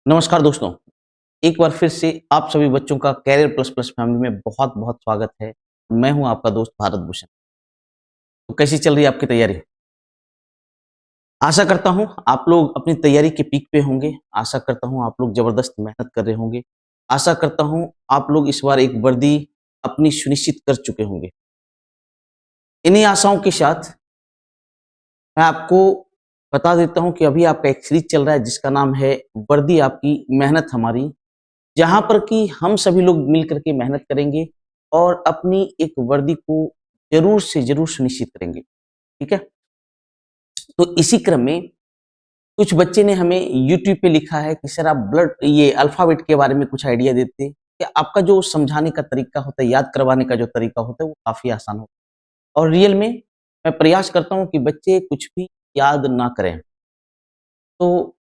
नमस्कार दोस्तों, एक बार फिर से आप सभी बच्चों का कैरियर प्लस प्लस फैमिली में बहुत बहुत स्वागत है। मैं हूं आपका दोस्त भारत भूषण। तो कैसी चल रही है आपकी तैयारी? आशा करता हूं आप लोग अपनी तैयारी के पीक पे होंगे। आशा करता हूं आप लोग जबरदस्त मेहनत कर रहे होंगे। आशा करता हूं आप लोग इस बार एक वर्दी अपनी सुनिश्चित कर चुके होंगे। इन्हीं आशाओं के साथ मैं आपको बता देता हूं कि अभी आपका एक सीरीज चल रहा है जिसका नाम है वर्दी आपकी मेहनत हमारी, जहाँ पर कि हम सभी लोग मिल कर के मेहनत करेंगे और अपनी एक वर्दी को ज़रूर से ज़रूर सुनिश्चित करेंगे, ठीक है? तो इसी क्रम में कुछ बच्चे ने हमें यूट्यूब पे लिखा है कि सर आप ये अल्फ़ाबेट के बारे में कुछ आइडिया देते कि आपका जो समझाने का तरीका होता है, याद करवाने का जो तरीका होता है, वो काफ़ी आसान होता है और रियल में मैं प्रयास करता हूँ कि बच्चे कुछ भी याद ना करें। तो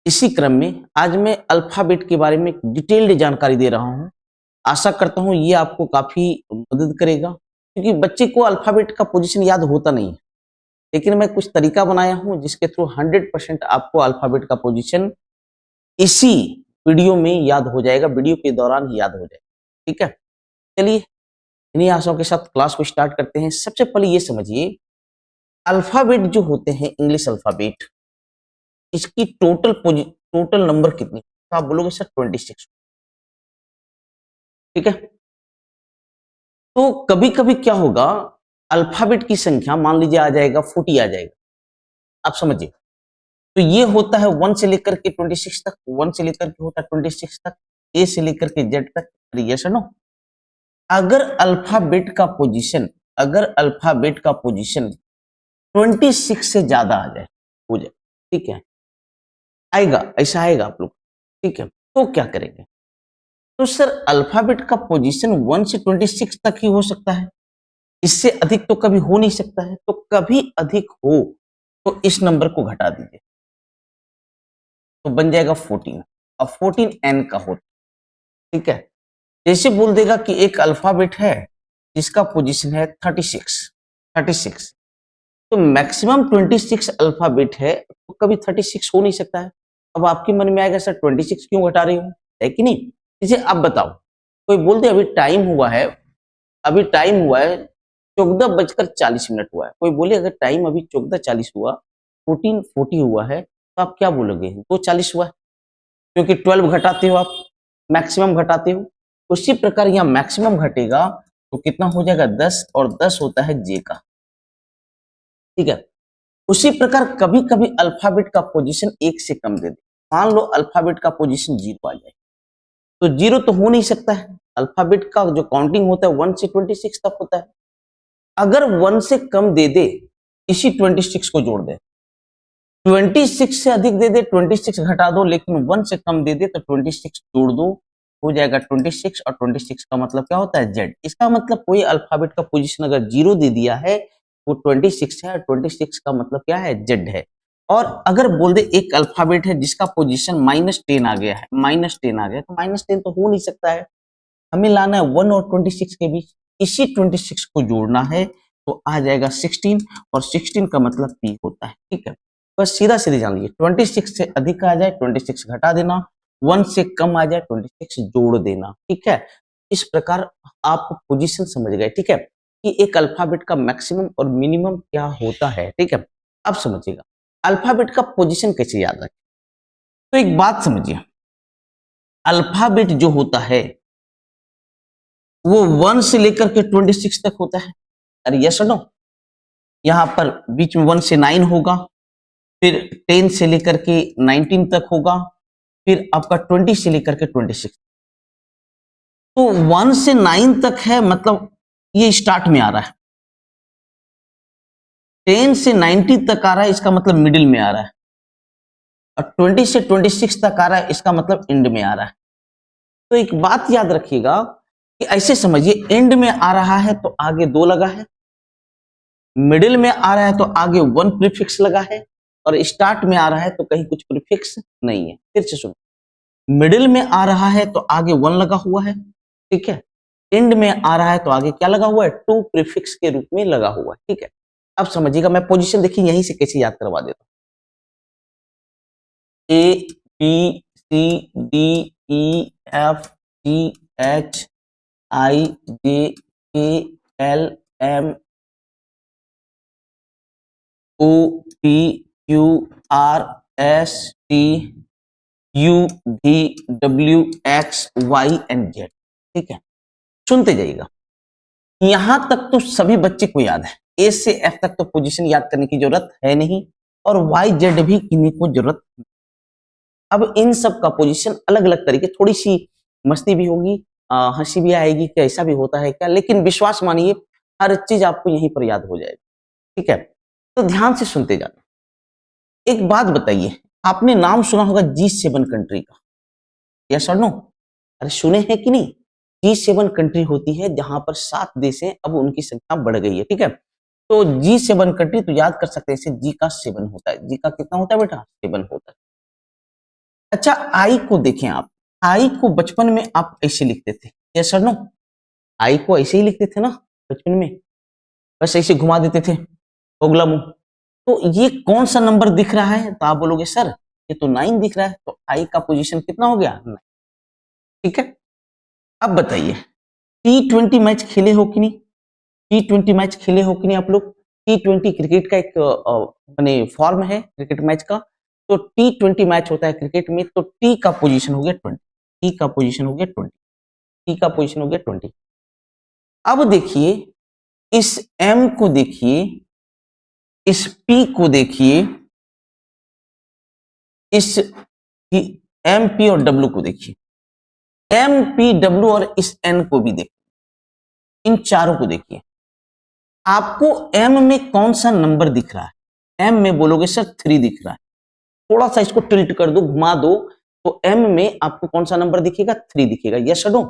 इसी क्रम में आज मैं अल्फ़ाबेट के बारे में एक डिटेल्ड जानकारी दे रहा हूँ। आशा करता हूँ ये आपको काफ़ी मदद करेगा क्योंकि बच्चे को अल्फ़ाबेट का पोज़ीशन याद होता नहीं है। लेकिन मैं कुछ तरीका बनाया हूँ जिसके थ्रू 100% आपको अल्फ़ाबेट का पोज़ीशन इसी वीडियो में याद हो जाएगा, वीडियो के दौरान ही याद हो जाएगा। ठीक है? चलिए इन्हीं आशाओं के साथ क्लास को स्टार्ट करते हैं। सबसे पहले ये समझिए अल्फ़ाबेट जो होते हैं इंग्लिश अल्फ़ाबेट, इसकी टोटल नंबर कितनी? तो आप बोलोगे सर 26। ठीक है? तो कभी-कभी क्या होगा, अल्फ़ाबेट की संख्या मान लीजिए आ जाएगा 40 आ जाएगा। आप समझिए। तो ये होता है 1 से लेकर के 26 तक, 1 से लेकर के होता है 26 तक, ए से लेकर के जेड तक। यस और नो? अगर अल्फ़ाबेट का पोज़ीशन 26 से ज़्यादा आ जाए, हो जाए, ठीक है? आएगा, ऐसा आएगा आप लोग, ठीक है? तो क्या करेंगे? तो सर अल्फ़ाबेट का पोज़ीशन 1 से 26 तक ही हो सकता है। इससे अधिक तो कभी हो नहीं सकता है, तो कभी अधिक हो तो इस नंबर को घटा दीजिए, तो बन जाएगा 14। अब 14 एन का होता है, ठीक है? जैसे बोल देगा कि एक अल्फाबेट है जिसका पोजीशन है 36, तो मैक्सिमम 26 अल्फाबेट है, तो कभी 36 हो नहीं सकता है। अब आपके मन में आएगा सर 26 क्यों घटा रही हूँ, है कि नहीं? जैसे अब बताओ, कोई बोल दे अभी टाइम हुआ है 14:40 हुआ है। कोई बोले अगर टाइम अभी 14:40 हुआ, 14:40 हुआ है, तो आप क्या बोलोगे? 2:40 हुआ है, क्योंकि 12 घटाते हो आप, मैक्सिमम घटाते हो। उसी प्रकार यहाँ मैक्सिमम घटेगा, तो कितना हो जाएगा? 10, और 10 होता है जे का, ठीक है? उसी प्रकार कभी-कभी अल्फाबेट का पोजीशन 1 से कम दे दे। मान लो अल्फाबेट का पोजीशन 0 आ जाए, तो 0 तो हो नहीं सकता है। अल्फाबेट का जो काउंटिंग होता है 1 से 26 तक होता है। अगर 1 से कम दे दे, इसी 26 को जोड़ दे। 26 से अधिक दे दे, 26 घटा दो, लेकिन 1 से कम दे दे तो 26 जोड़ दो, हो जाएगा 26, और 26 का मतलब क्या होता है? जेड। इसका मतलब कोई अल्फाबेट का पोजीशन अगर 0 दे दिया है, वो 26 है, और 26 का मतलब क्या है? जेड है। और अगर बोल दे एक अल्फाबेट है जिसका पोजीशन -10 आ गया है, -10 आ गया, तो -10 तो हो नहीं सकता है। हमें लाना है 1 और 26 के बीच, इसी 26 को जोड़ना है, तो आ जाएगा 16, और 16 का मतलब पी होता है, ठीक है? बस सीधा सीधे जान लीजिए, 26 से अधिक आ जाए 26 घटा देना, 1 से कम आ जाए 26 जोड़ देना, ठीक है? इस प्रकार आप पोजीशन समझ गए, ठीक है? कि एक अल्फाबेट का मैक्सिमम और मिनिमम क्या होता है, ठीक है? अब समझिएगा अल्फाबेट का पोजीशन कैसे याद रखें। तो एक बात समझिए, अल्फाबेट जो होता है वो 1 से लेकर के 26 तक होता है। अरे यस और नो? यहाँ पर बीच में 1 से 9 होगा, फिर 10 से लेकर के 19 तक होगा, फिर आपका 20 से लेकर के 26। तो 1 से 9 तक है, मतलब ये स्टार्ट में आ रहा है। 10 से 90 तक आ रहा है, इसका मतलब मिडिल में आ रहा है। और 20 से 26 तक आ रहा है, इसका मतलब एंड में आ रहा है। तो एक बात याद रखिएगा कि ऐसे समझिए, एंड में आ रहा है तो आगे 2 लगा है, मिडिल में आ रहा है तो आगे 1 प्रीफिक्स लगा है, और स्टार्ट में आ रहा है तो कहीं कुछ प्रीफिक्स नहीं है। फिर से सुनो, मिडिल में आ रहा है तो आगे 1 लगा हुआ है, ठीक है? एंड में आ रहा है तो आगे क्या लगा हुआ है? 2 प्रीफिक्स के रूप में लगा हुआ है, ठीक है? अब समझिएगा, मैं पोजीशन देखिए यहीं से कैसे याद करवा देता हूँ। A B C D E F G H I J K L M O P Q R S T U V W X Y and Z. ठीक है, सुनते जाइएगा। यहां तक तो सभी बच्चे को याद है, ए से एफ तक तो पोजीशन याद करने की जरूरत है नहीं, और वाई जेड भी किन्हीं को जरूरत नहीं। अब इन सब का पोजीशन अलग अलग तरीके, थोड़ी सी मस्ती भी होगी, हंसी भी आएगी कि ऐसा भी होता है क्या, लेकिन विश्वास मानिए हर चीज आपको यहीं पर याद हो जाएगी। ठीक है, तो ध्यान से सुनते जाना। एक बात बताइए, आपने नाम सुना होगा G7 कंट्री का, यस और नो? अरे सुने हैं कि नहीं? G7 कंट्री होती है जहां पर 7 देश हैं, अब उनकी संख्या बढ़ गई है। ठीक है, तो G7 कंट्री तो याद कर सकते हैं, इसे जी का 7 होता है। जी का कितना होता है बेटा? 7 होता है। अच्छा, आई को देखें आप, आई को बचपन में आप ऐसे लिखते थे, यस और नो? आई को ऐसे ही लिखते थे ना बचपन में, बस ऐसे घुमा देते थे होगला मुंह। तो ये कौन सा नंबर दिख रहा है? तो आप बोलोगे सर ये तो 9 दिख रहा है, तो आई का पोजीशन कितना हो गया? 9। ठीक है, अब बताइए T20 मैच खेले हो कि नहीं? T20 मैच खेले हो कि नहीं आप लोग? T20 क्रिकेट का एक माने फॉर्म है क्रिकेट मैच का। तो T20 मैच होता है क्रिकेट में, तो टी का पोजीशन हो गया 20, टी का पोजीशन हो गया 20, टी का पोजीशन हो गया 20। अब देखिए इस एम को देखिए, इस पी को देखिए, इस एम पी और डब्ल्यू को देखिए, एम पी डब्ल्यू और इस एन को भी देखिए, इन चारों को देखिए। आपको एम में कौन सा नंबर दिख रहा है? एम में बोलोगे सर 3 दिख रहा है। थोड़ा सा इसको टिल्ट कर दो, घुमा दो, तो एम में आपको कौन सा नंबर दिखेगा? 3 दिखेगा, यस और नो?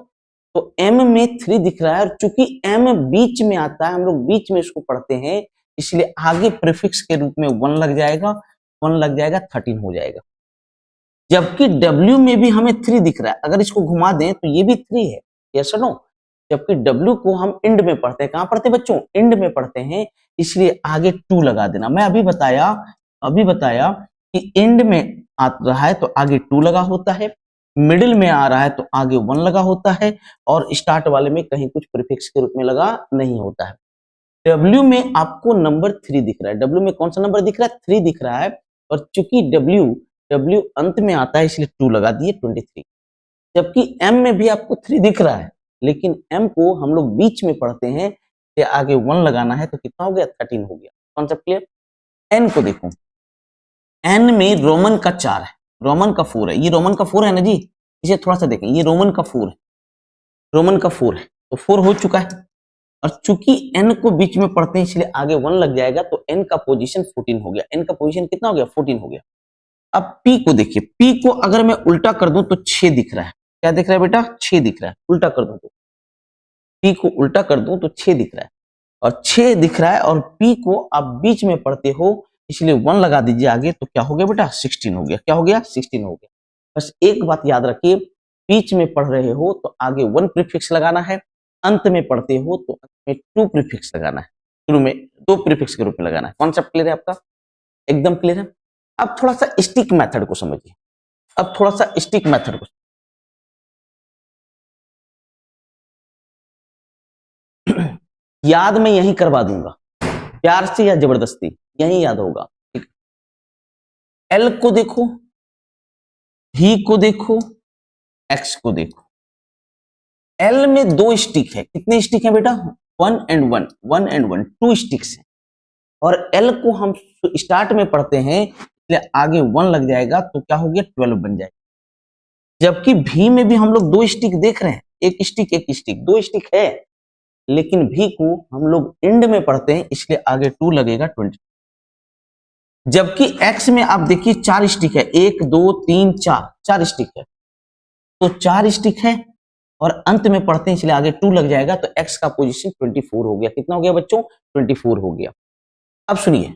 तो एम में 3 दिख रहा है, और चूंकि एम बीच में आता है, हम लोग बीच में इसको पढ़ते हैं, इसलिए आगे प्रीफिक्स के रूप में 1 लग जाएगा, 1 लग जाएगा, 13 हो जाएगा। जबकि डब्ल्यू में भी हमें 3 दिख रहा है, अगर इसको घुमा दें तो ये भी 3 है, यस और नो? जबकि डब्ल्यू को हम इंड में पढ़ते हैं, कहां पढ़ते हैं बच्चों? इंड में पढ़ते हैं, इसलिए आगे 2 लगा देना। मैं अभी बताया कि इंड में आ रहा है तो आगे 2 लगा होता है, मिडिल में आ रहा है तो आगे 1 लगा होता है, और स्टार्ट वाले में कहीं कुछ प्रीफिक्स के रूप में लगा नहीं होता है। डब्ल्यू में आपको नंबर 3 दिख रहा है, डब्ल्यू में कौन सा नंबर दिख रहा है? 3 दिख रहा है, और चूंकि डब्ल्यू अंत में आता है इसलिए 2 लगा दिए, 23। जबकि एम में भी आपको 3 दिख रहा है, लेकिन एम को हम लोग बीच में पढ़ते हैं, ये आगे 1 लगाना है, तो कितना हो गया? 13 हो गया। Concept clear? एन को देखो, एन में रोमन का 4 है, रोमन का 4 है, ये रोमन का 4 है ना जी, इसे थोड़ा सा देखें, ये रोमन का 4 है, रोमन का 4 है, तो 4 हो चुका है, और चूंकि एन को बीच में पढ़ते हैं इसलिए आगे 1 लग जाएगा, तो एन का पोजीशन 14 हो गया। एन का पोजीशन कितना हो गया? 14 हो गया। अब पी को देखिए, पी को अगर मैं उल्टा कर दूं तो 6 दिख रहा है। क्या दिख रहा है बेटा? 6 दिख रहा है। उल्टा कर दूं तो, पी को उल्टा कर दूं तो 6 दिख रहा है, और 6 दिख रहा है, और पी को आप बीच में पढ़ते हो इसलिए 1 लगा दीजिए आगे, तो क्या हो गया बेटा? 16 हो गया। क्या हो गया? 16 हो गया। बस एक बात याद रखिए, बीच में पढ़ रहे हो तो आगे 1 प्रीफिक्स लगाना है, अंत में पढ़ते हो तो अंत में 2 प्रीफिक्स लगाना है, शुरू में 2 प्रीफिक्स के रूप में लगाना है। कॉन्सेप्ट क्लियर है आपका? एकदम क्लियर है। अब थोड़ा सा स्टिक मेथड को समझिए, अब थोड़ा सा स्टिक मेथड को याद मैं यही करवा दूंगा, प्यार से या जबरदस्ती, यही याद होगा। एल को देखो, भी को देखो, एक्स को देखो। एल में 2 स्टिक है, कितने स्टिक है बेटा? 1 and 1, 1 and 1, 2 स्टिक्स है, और एल को हम स्टार्ट में पढ़ते हैं इसलिए आगे 1 लग जाएगा, तो क्या हो गया? 12 बन जाएगा। जबकि भी में भी हम लोग 2 स्टिक देख रहे हैं, एक स्टिक एक स्टिक, 2 स्टिक है, लेकिन भी को हम लोग एंड में पढ़ते हैं इसलिए आगे 2 लगेगा, 20। जबकि एक्स में आप देखिए 4 स्टिक है, 1 2 3 4, 4 स्टिक है, तो 4 स्टिक है, और अंत में पढ़ते हैं इसलिए आगे 2 लग जाएगा, तो एक्स का पोजीशन 24 हो गया। कितना हो गया बच्चों? 24 हो गया। अब सुनिए,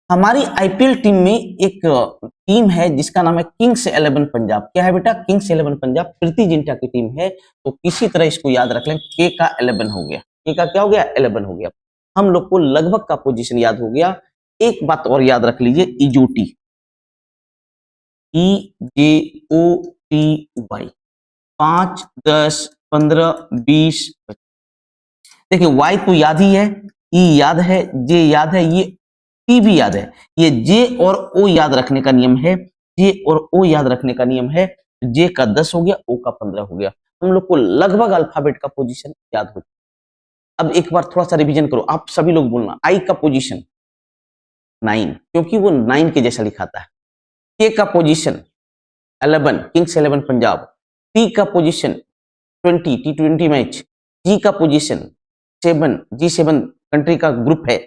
हमारी आईपीएल टीम में एक टीम है जिसका नाम है किंग्स 11 पंजाब। क्या है बेटा? किंग्स 11 पंजाब, प्रीति जिंटा की टीम है, तो किसी तरह इसको याद रख लें, के का 11 हो गया, के का क्या हो गया? 11 हो गया। हम लोग को लगभग का पोजीशन याद हो गया। एक बात और याद रख लीजिए, इजोटी, EJOTY, 5, 10, 15, 20। देखिए Y तो याद ही है, E याद है, J याद है, ये T भी याद है। ये J और O याद रखने का नियम है, J और O याद रखने का नियम है। J का 10 हो गया, O का 15 हो गया। हम लोग को लगभग अल्फाबेट का पोजीशन याद हो। अब एक बार थोड़ा सा रिवीजन करो, आप सभी लोग बोलना। I का पोजीशन 9, क्योंकि वो 9 के जैसा लिखाता है। K का पोजीशन 11, किंग्स 11 पंजाब। T का पोजीशन 20, T20 मैच। G का पोजीशन 7, G7 कंट्री का ग्रुप है।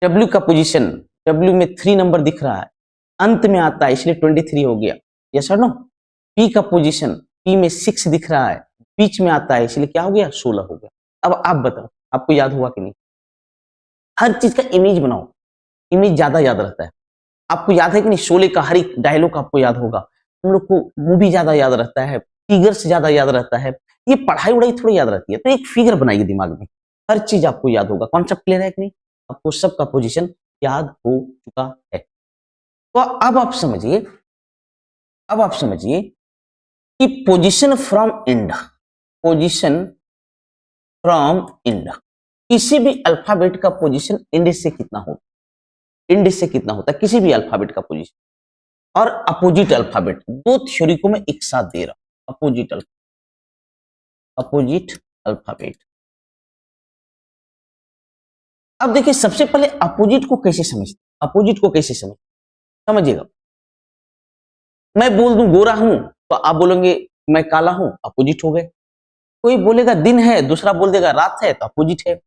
W का पोजीशन, W में 3 नंबर दिख रहा है, अंत में आता है इसलिए 23 हो गया। यस और नो। P का पोजीशन, P में 6 दिख रहा है, बीच में आता है इसलिए क्या हो गया, 16 हो गया। अब आप बताओ, आपको याद हुआ कि नहीं? हर चीज का इमेज बनाओ, इमेज ज्यादा याद रहता है। आपको याद है कि नहीं, शोले का हर एक डायलॉग आपको याद होगा। हम लोग को मूवी ज्यादा याद रहता है, फिगर्स ज्यादा याद रहता है। ये पढ़ाई उड़ाई थोड़ी याद रहती है, तो एक फिगर बनाइए दिमाग में, हर चीज आपको याद होगा। कॉन्सेप्ट क्लियर है कि नहीं? आपको सबका पोजीशन याद हो चुका है। तो अब आप समझिए कि position from and, position from and, किसी भी अल्फाबेट का पोजीशन एंड से कितना होता है, एंड से कितना होता है किसी भी अल्फाबेट का पोजीशन। और अपोजिट अल्फाबेट, दो थ्योरी को मैं एक साथ दे रहा हूं। Opposite alphabet. अब देखिए, सबसे पहले अपोजिट को कैसे समझते, अपोजिट को कैसे समझिएगा। मैं बोल दूं गोरा हूं, तो आप बोलेंगे मैं काला हूं, अपोजिट हो गए। कोई बोलेगा दिन है, दूसरा बोल देगा रात है, तो अपोजिट है।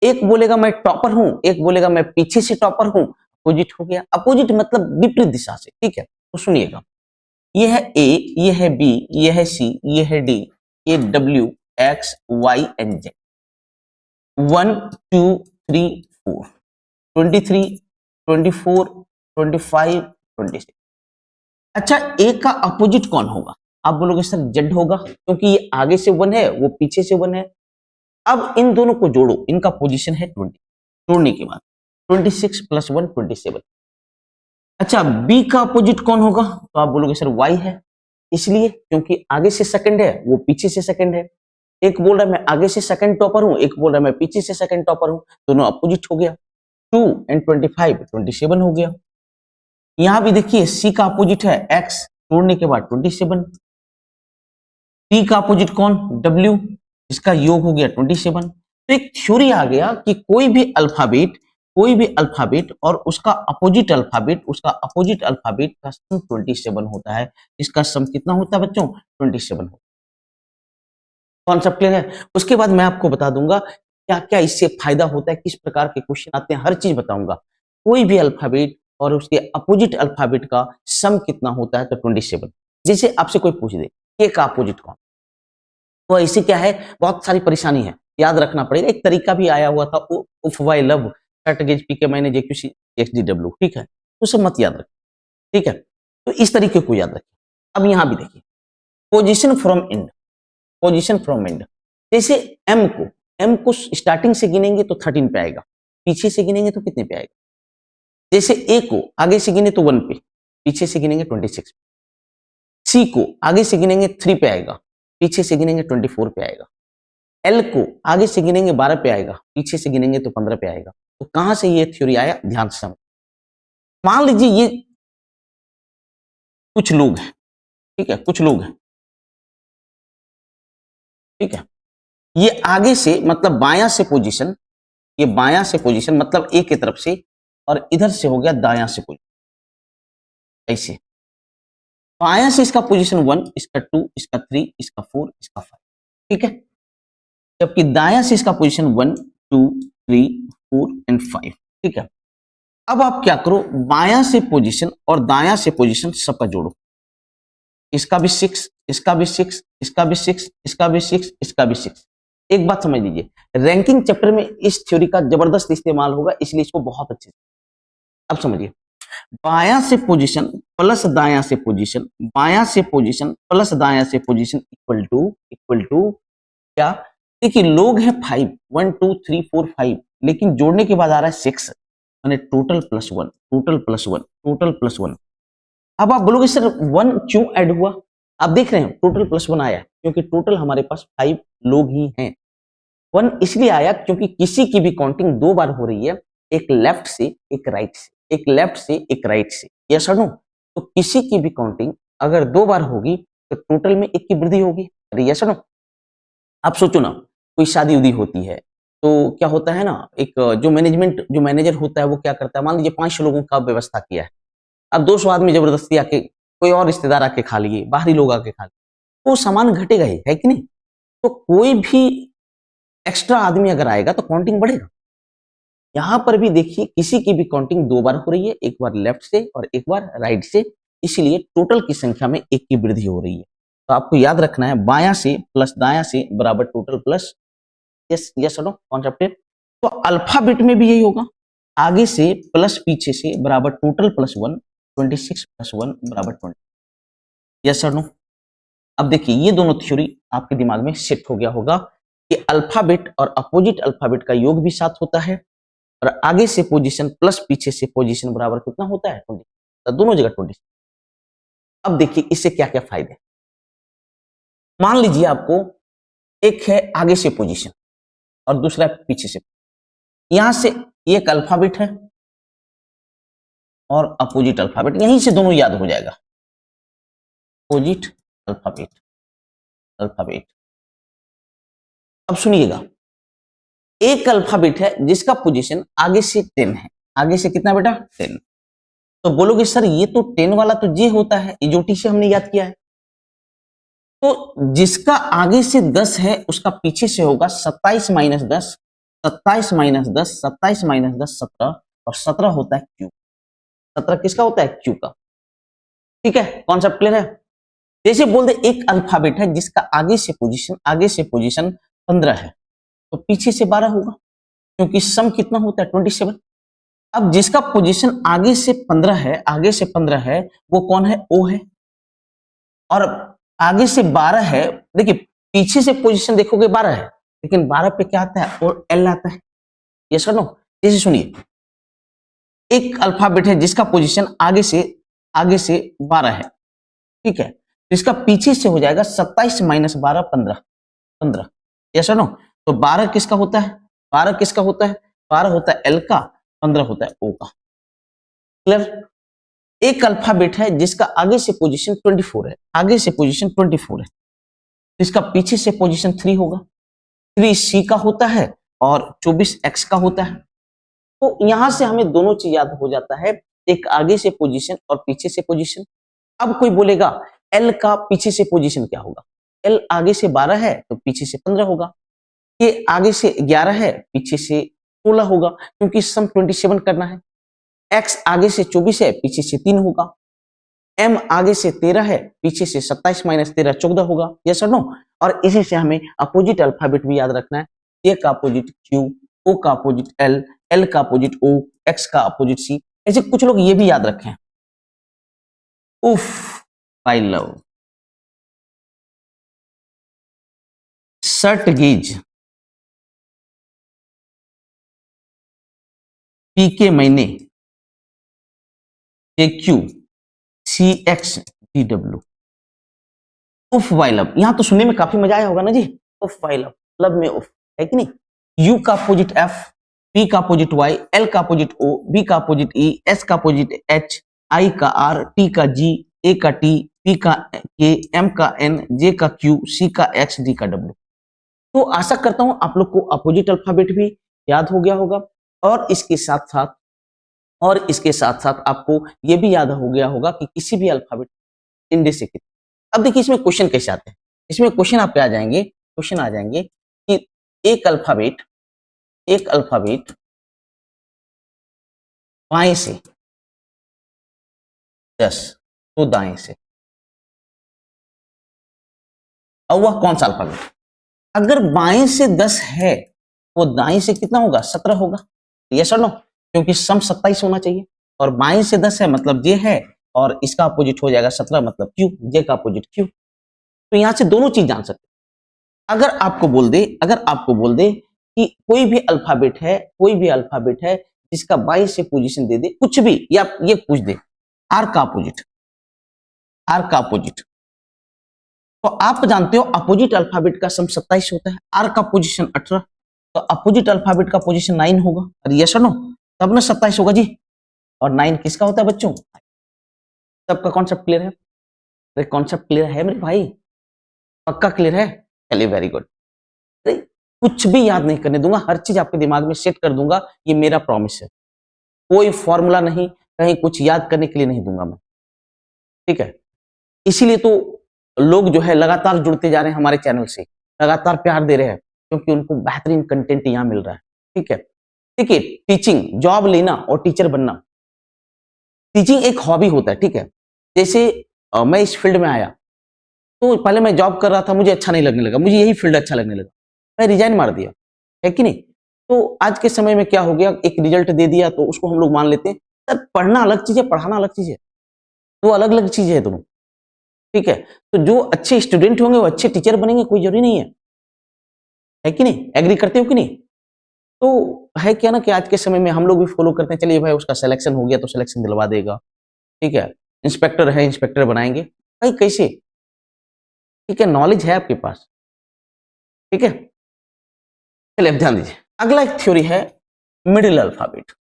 एक बोलेगा मैं टॉपर हूं, एक बोलेगा मैं पीछे से टॉपर हूं, अपोजिट हो गया। अपोजिट मतलब विपरीत दिशा से, ठीक है। तो सुनिएगा, ये है ए, ये है बी, ये है सी, ये है डी, ये W, X, Y and Z. 1, 2, 3, 4, 23, 24, 25, 26। अच्छा, ए का अपोजिट कौन होगा? आप बोलोगे सर जेड होगा, क्योंकि ये आगे से 1 है, वो पीछे से 1 है। अब इन दोनों को जोड़ो, इनका पोजीशन है 20। जोड़ने के बाद 26 + 1 27। अच्छा, बी का अपोजिट कौन होगा? तो आप बोलोगे सर वाई है, इसलिए क्योंकि आगे से सेकंड है, वो पीछे से सेकंड है। एक बोल रहा है मैं आगे से सेकंड टॉपर हूं, एक बोल रहा है मैं पीछे से सेकंड टॉपर हूं, दोनों अपोजिट हो गया। 2 and 25 27 हो गया। यहां भी देखिए, सी का अपोजिट है एक्स, जोड़ने के बाद 27। टी का अपोजिट कौन? डब्ल्यू, इसका योग हो गया 27। तो एक थ्योरी आ गया कि कोई भी अल्फाबेट और उसका अपोजिट अल्फाबेट का सम 27 होता है। इसका सम कितना होता है बच्चों? 27 होता है। कॉन्सेप्ट क्लियर है? उसके बाद मैं आपको बता दूंगा क्या क्या इससे फायदा होता है, किस प्रकार के क्वेश्चन आते हैं, हर चीज बताऊंगा। कोई भी अल्फाबेट और उसके अपोजिट अल्फाबेट का सम कितना होता है, तो 27। जैसे आपसे कोई पूछ दे के का अपोजिट कौन, तो ऐसे क्या है, बहुत सारी परेशानी है, याद रखना पड़ेगा। एक तरीका भी आया हुआ था, उफ वाई लव शर्ट गेज पी के मैंने जेक्यूसी XDW, ठीक है, तो सब मत याद रखें, ठीक है। तो इस तरीके को याद रखें। अब यहां भी देखिए, position from and, position from and. जैसे एम को स्टार्टिंग से गिनेंगे तो 13 पे आएगा, पीछे से गिनेंगे तो कितने पे आएगा? जैसे ए को आगे से गिने तो 1 पे, पीछे से गिनेंगे 26। सी को आगे से गिनेंगे 3 पे आएगा, पीछे से गिनेंगे 24 पे आएगा। एल को आगे से गिनेंगे 12 पे आएगा, पीछे से गिनेंगे तो 15 पे आएगा। तो कहां से ये थ्योरी आया, ध्यान से समझ। मान लीजिए ये कुछ लोग हैं, ठीक है, कुछ लोग हैं, ठीक है। ये आगे से मतलब बायां से पोजीशन, ये बायां से पोजीशन मतलब ए की तरफ से, और इधर से हो गया दायां से पोजीशन। ऐसे बायां से इसका पोजीशन 1, इसका 2, इसका 3, इसका 4, इसका 5, ठीक है। जबकि दायां से इसका पोजीशन 1, 2, 3, 4 एंड 5, ठीक है। अब आप क्या करो, बायां से पोजीशन और दायां से पोजीशन सबका जोड़ो। इसका भी 6, इसका भी 6, इसका भी 6, इसका भी 6, इसका भी 6। एक बात समझ लीजिए, रैंकिंग चैप्टर में इस थ्योरी का जबरदस्त इस्तेमाल होगा, इसलिए इसको बहुत अच्छे से अब समझिए। बायां से पोजीशन प्लस दायां से पोजीशन, बायां से पोजीशन प्लस दायां से पोजीशन इक्वल टू क्या? देखिए, लोग हैं 5, 1 2 3 4 5, लेकिन जोड़ने के बाद आ रहा है 6, यानी टोटल +1, टोटल +1, टोटल +1। अब आप बोलोगे सर 1 क्यों ऐड हुआ? आप देख रहे हैं टोटल +1 आया क्योंकि टोटल हमारे पास 5 लोग ही हैं। 1 इसलिए आया क्योंकि किसी की भी काउंटिंग 2 बार हो रही है, एक लेफ्ट से एक राइट से, एक लेफ्ट से एक राइट से। यस और नो? तो किसी की भी काउंटिंग अगर 2 बार होगी तो टोटल में 1 की वृद्धि होगी। अरे यस और नो? आप सोचो ना, कोई शादी-उदी होती है, तो क्या होता है ना, एक जो मैनेजर होता है वो क्या करता है, मान लीजिए 500 लोगों का व्यवस्था किया है। अब 200 आदमी जबरदस्ती आके कोई और रिश्तेदार आके खा लिए, बाहरी लोग आके खा लिए, तो सामान घटेगा ही, है कि नहीं? तो कोई भी एक्स्ट्रा आदमी अगर आएगा तो काउंटिंग बढ़ेगा। यहाँ पर भी देखिए किसी की भी काउंटिंग 2 बार हो रही है, एक बार लेफ्ट से और एक बार राइट से, इसीलिए टोटल की संख्या में 1 की वृद्धि हो रही है। तो आपको याद रखना है बायां से प्लस दायां से बराबर टोटल प्लस। यस यस और नो? कॉन्सेप्ट है। तो अल्फाबेट में भी यही होगा, आगे से प्लस पीछे से बराबर टोटल +1, 26 + 1 बराबर 20। यस और नो? अब देखिए ये दोनों थ्योरी आपके दिमाग में सेट हो गया होगा कि अल्फाबेट और अपोजिट अल्फाबेट का योग भी 7 होता है और आगे से पोजीशन प्लस पीछे से पोजीशन बराबर कितना होता है? 20। तो दोनों जगह 20। अब देखिए इससे क्या क्या फायदे। मान लीजिए आपको एक है आगे से पोजीशन और दूसरा है पीछे से। यहां से एक अल्फाबेट है और अपोजिट अल्फाबेट, यहीं से दोनों याद हो जाएगा। Opposite alphabet, alphabet. अब सुनिएगा, एक अल्फाबेट है जिसका पोजीशन आगे से 10 है। आगे से कितना बेटा? 10। तो बोलोगे सर ये तो 10 वाला तो जे होता है, ये जो टी से हमने याद किया है। तो जिसका आगे से 10 है उसका पीछे से होगा 27 - 10, 27 - 10, 27 - 10 17 और 17 होता है क्यू। 17 किसका होता है? क्यू का। ठीक है, कॉन्सेप्ट क्लियर है? जैसे बोल दे एक अल्फाबेट है जिसका आगे से पोजीशन 15 है तो पीछे से 12 होगा क्योंकि सम कितना होता है? 27। अब जिसका पोजीशन आगे से 15 है, आगे से 15 है, वो कौन है? ओ है। और आगे से 12 है, देखिए पीछे से पोजीशन देखोगे 12 है, लेकिन 12 पे क्या आता है? और एल आता है। यस और नो? जैसे सुनिए, एक अल्फाबेट है जिसका पोजीशन आगे से 12 है, ठीक है, तो इसका पीछे से हो जाएगा 27 - 12 15, 15। यस और नो? तो 12 किसका होता है? 12 किसका होता है? 12 होता है एल का, 15 होता है ओ का। क्लियर? एक अल्फाबेट है जिसका आगे से पोजीशन 24 है, आगे से पोजीशन 24 है, इसका पीछे से पोजीशन 3 होगा। 3 सी का होता है और 24 एक्स का होता है। तो यहां से हमें दोनों चीज याद हो जाता है, एक आगे से पोजीशन और पीछे से पोजीशन। अब कोई बोलेगा एल का पीछे से पोजीशन क्या होगा? एल आगे से 12 है तो पीछे से 15 होगा। ये आगे से 11 है, पीछे से 16 होगा क्योंकि सम 27 करना है। एक्स आगे से 24 है, पीछे से 3 होगा। एम आगे से 13 है, पीछे से 27 - 13 14 होगा। यस और नो? और इसी से हमें अपोजिट अल्फाबेट भी याद रखना है। ए का अपोजिट क्यू, ओ का अपोजिट एल, एल का अपोजिट ओ, एक्स का अपोजिट सी। ऐसे कुछ लोग ये भी याद रखें। उफ, आई लव शर्ट गेज, पी के महीने, के क्यू, सी एक्स, डी डब्ल्यू। उफ वाई लव, यहां तो सुनने में काफी मजा आया होगा ना जी। उफ वाई लव, लब में उफ, है कि नहीं? यू का अपोजिट एफ, पी का अपोजिट वाई, एल का अपोजिट ओ, बी का अपोजिट ई, एस का अपोजिट एच, आई का आर, टी का जी, ए का टी, पी का के, एम का एन, जे का क्यू, सी का एक्स, डी का डब्ल्यू। तो आशा करता हूं आप लोग को अपोजिट अल्फाबेट भी याद हो गया होगा और इसके साथ साथ आपको यह भी याद हो गया होगा कि किसी भी अल्फाबेट इंडे से कितने। अब देखिए इसमें क्वेश्चन कैसे आते हैं। इसमें क्वेश्चन आप पे आ जाएंगे, क्वेश्चन आ जाएंगे कि एक अल्फाबेट बाएं से 10 तो दाएं से, और वह कौन सा अल्फाबेट? अगर बाएं से 10 है वो दाएं से कितना होगा? 17 होगा। यस और नो? क्योंकि सम 27 होना चाहिए और बाएं से 10 है मतलब जे है और इसका अपोजिट हो जाएगा 17 मतलब क्यू, जे का अपोजिट क्यू। तो यहां से दोनों चीज जान सकते हैं। अगर आपको बोल दे कि कोई भी अल्फाबेट है जिसका बाएं से पोजीशन दे दे कुछ भी, या ये पूछ दे आर का अपोजिट, आर का अपोजिट। तो आप जानते हो अपोजिट अल्फाबेट का सम 27 होता है, आर का पोजीशन 18, तो अपोजिट अल्फाबेट का पोजीशन 9 होगा। और यस और नो, तब ना 27 होगा जी। और 9 किसका होता है बच्चों? सबका कॉन्सेप्ट क्लियर है? अरे कॉन्सेप्ट क्लियर है मेरे भाई? पक्का क्लियर है? चलिए वेरी गुड। कुछ भी याद नहीं करने दूंगा, हर चीज आपके दिमाग में सेट कर दूंगा, ये मेरा प्रॉमिस है। कोई फॉर्मूला नहीं, कहीं कुछ याद करने के लिए नहीं दूंगा मैं, ठीक है? इसीलिए तो लोग जो है लगातार जुड़ते जा रहे हैं हमारे चैनल से, लगातार प्यार दे रहे हैं, क्योंकि उनको बेहतरीन कंटेंट यहाँ मिल रहा है, ठीक है? देखिए, टीचिंग जॉब लेना और टीचर बनना, टीचिंग एक हॉबी होता है, ठीक है? जैसे मैं इस फील्ड में आया तो पहले मैं जॉब कर रहा था, मुझे अच्छा नहीं लगने लगा, मुझे यही फील्ड अच्छा लगने लगा, मैं रिजाइन मार दिया, है कि नहीं? तो आज के समय में क्या हो गया, एक रिजल्ट दे दिया तो उसको हम लोग मान लेते हैं। सर पढ़ना अलग चीज है, पढ़ाना अलग चीज है, दो अलग अलग चीजें है दोनों, ठीक है? तो जो अच्छे स्टूडेंट होंगे वो अच्छे टीचर बनेंगे, कोई जरूरी नहीं है कि नहीं? एग्री करते हो कि नहीं? तो है क्या ना कि आज के समय में हम लोग भी फॉलो करते हैं, चलिए भाई उसका सिलेक्शन हो गया तो सिलेक्शन दिलवा देगा, ठीक है? इंस्पेक्टर है, इंस्पेक्टर बनाएंगे, भाई कैसे? ठीक है, नॉलेज है आपके पास, ठीक है? चलिए अब ध्यान दीजिए, अगला एक थ्योरी है मिडिल अल्फाबेट।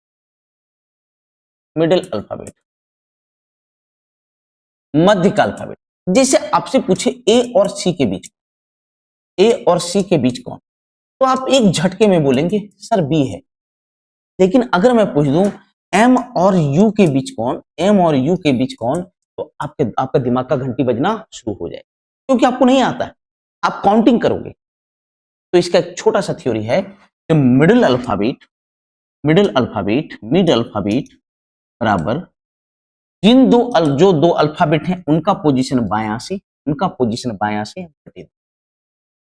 मिडिल अल्फाबेट, मध्य का अल्फाबेट। जैसे आपसे पूछे ए और सी के बीच, ए और सी के बीच कौन, तो आप एक झटके में बोलेंगे सर बी है। लेकिन अगर मैं पूछ दूं एम और यू के बीच कौन, एम और यू के बीच कौन, तो आपका दिमाग का घंटी बजना शुरू हो जाए, क्योंकि आपको नहीं आता है, आप काउंटिंग करोगे। तो इसका एक छोटा सा थ्योरी है कि middle alphabet, middle alphabet, mid alphabet बराबर जो दो अल्फाबेट हैं उनका पोजीशन बायां से, उनका पोजीशन बायां से घटे।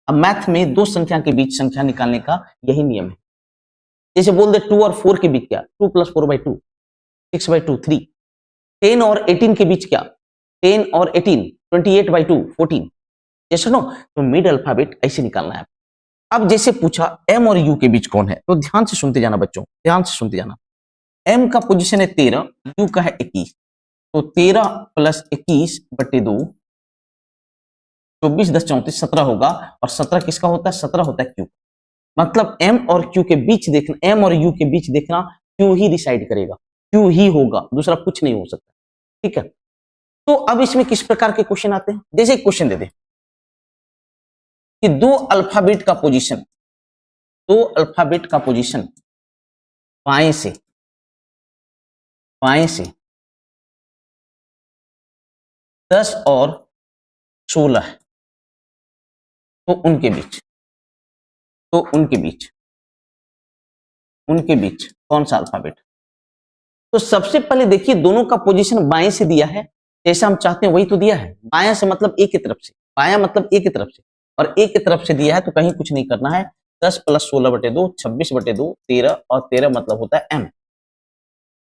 अब मैथ में दो संख्या के बीच संख्या निकालने का यही नियम है। जैसे बोल दे 2 और 4 के बीच क्या, 2 + 4/2, 6/2 3। 10 और 18 के बीच क्या, 10 और 18 28/2 14। जैसे नो, तो मिड अल्फाबेट ऐसे निकालना है। अब जैसे पूछा एम और यू के बीच कौन है, तो ध्यान से सुनते जाना बच्चों, ध्यान से सुनते जाना। एम का पोजीशन है 13, यू का है 21, तो 13 + 21/2, 24 10 34 17 होगा। और 17 किसका होता है? 17 होता है क्यू। मतलब एम और क्यू के बीच देखना, एम और यू के बीच देखना, क्यू ही डिसाइड करेगा, क्यू ही होगा, दूसरा कुछ नहीं हो सकता, ठीक है? तो अब इसमें किस प्रकार के क्वेश्चन आते हैं, जैसे एक क्वेश्चन दे दे कि दो अल्फाबेट का पोजीशन, दो अल्फाबेट का पोजीशन बाएं से, बाएं से 10 और 16 है, तो उनके बीच, तो उनके बीच, उनके बीच कौन सा अल्फाबेट? तो सबसे पहले देखिए दोनों का पोजीशन बाएं से दिया है, जैसा हम चाहते हैं वही तो दिया है। बायां से मतलब ए की तरफ से, बायां मतलब ए की तरफ से, और ए की तरफ से दिया है तो कहीं कुछ नहीं करना है। 10 + 16/2 26/2 13, और 13 मतलब होता है एम।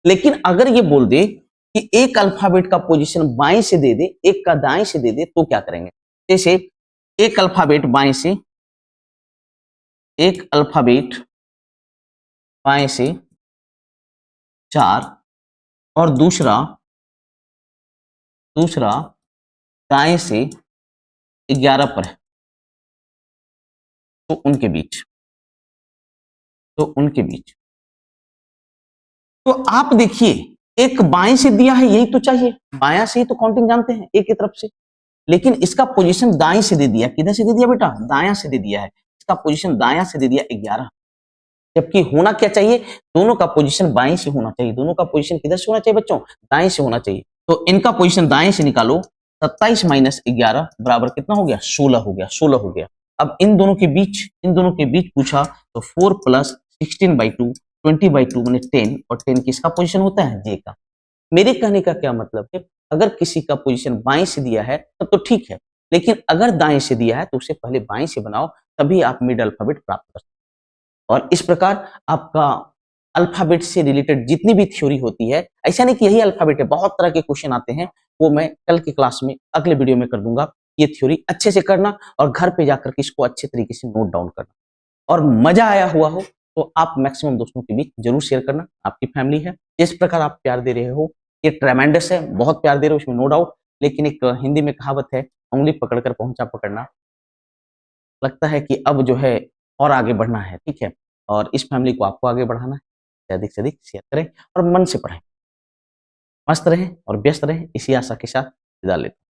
लेकिन अगर ये बोल दे कि एक अल्फाबेट का पोजीशन बाएं से दे दे, एक का दाएं से दे दे, तो क्या करेंगे? जैसे एक अल्फाबेट बाएं से, एक अल्फाबेट बाएं से 4 और दूसरा दूसरा दाएं से 11 पर है, तो उनके बीच, तो उनके बीच, तो आप देखिए एक बाएं से दिया है, यही तो चाहिए, बायां से ही तो काउंटिंग जानते हैं एक की तरफ से। लेकिन इसका पोजीशन दाएं से दे दिया, किधर से दे दिया बेटा? दायां से दे दिया है। इसका पोजीशन दायां से दे दिया 11, जबकि होना क्या चाहिए? दोनों का पोजीशन बाएं से होना चाहिए। दोनों का पोजीशन किधर से होना चाहिए बच्चों? दाएं से होना चाहिए। तो इनका पोजीशन दाएं से निकालो, 27 - 11 बराबर कितना हो गया? 16 हो गया, 16 हो गया। अब इन दोनों के बीच, इन दोनों के बीच पूछा तो 4 + 16/2 20/2 माने 10, और 10 किसका पोजीशन होता है? जे का। मेरे कहने का क्या मतलब है, अगर किसी का पोजीशन बाएं से दिया है तब तो ठीक है, लेकिन अगर दाएं से दिया है तो उसे पहले बाएं से बनाओ, तभी आप मिड अल्फाबेट प्राप्त कर सकते हैं। और इस प्रकार आपका अल्फाबेट से रिलेटेड जितनी भी थ्योरी होती है, ऐसा नहीं कि यही अल्फाबेट है, बहुत तरह के क्वेश्चन आते हैं, वो मैं कल की क्लास में अगले वीडियो में कर दूंगा। ये थ्योरी अच्छे से करना और घर पे जाकर के इसको अच्छे तरीके से नोट डाउन करना। और मजा आया हुआ हो तो आप मैक्सिमम दोस्तों के बीच जरूर शेयर करना, आपकी फैमिली है। जिस प्रकार आप प्यार दे रहे हो ये ट्रेमेंडस है, बहुत प्यार दे रहे हो, इसमें नो डाउट। लेकिन एक हिंदी में कहावत है, उंगली पकड़कर पहुंचा पकड़ना। लगता है कि अब जो है और आगे बढ़ना है, ठीक है, और इस फैमिली को आपको आगे बढ़ाना है। अधिक से अधिक शेयर करें और मन से पढ़ें। मस्त रहें और व्यस्त रहें, इसी आशा के साथ विदा लेते हैं।